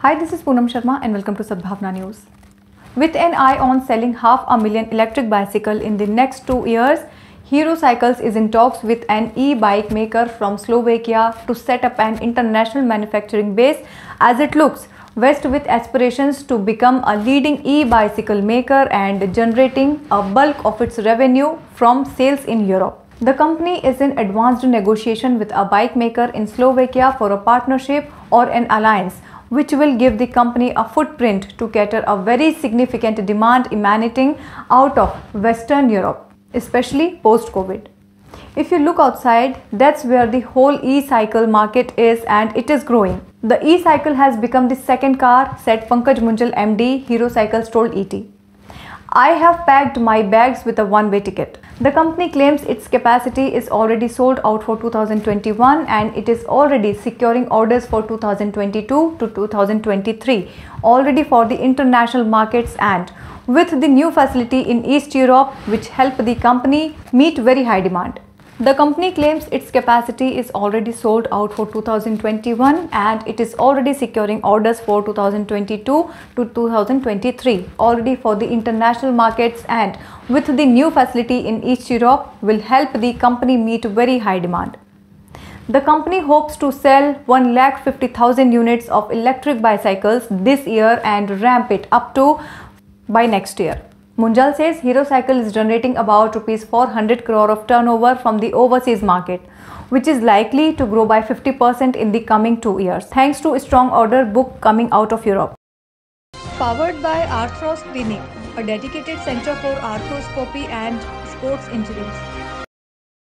Hi, this is Poonam Sharma and welcome to Sadbhavna News. With an eye on selling 500,000 electric bicycles in the next 2 years, Hero Cycles is in talks with an e-bike maker from Slovakia to set up an international manufacturing base as it looks west with aspirations to become a leading e-bicycle maker and generating a bulk of its revenue from sales in Europe. The company is in advanced negotiation with a bike maker in Slovakia for a partnership or an alliance, which will give the company a footprint to cater a very significant demand emanating out of Western Europe, especially post-COVID. If you look outside, that's where the whole e-cycle market is, and it is growing. The e-cycle has become the second car, said Pankaj Munjal MD, Hero Cycles told ET. I have packed my bags with a one-way ticket. The company claims its capacity is already sold out for 2021 and it is already securing orders for 2022 to 2023 already for the international markets, and with the new facility in East Europe which help the company meet very high demand. The company claims its capacity is already sold out for 2021 and it is already securing orders for 2022 to 2023 already for the international markets, and with the new facility in East Europe will help the company meet very high demand. The company hopes to sell 150,000 units of electric bicycles this year and ramp it up to by next year. Munjal says Hero Cycle is generating about Rs 400 crore of turnover from the overseas market, which is likely to grow by 50% in the coming 2 years, thanks to a strong order book coming out of Europe. Powered by Arthros Clinic, a dedicated center for arthroscopy and sports injuries.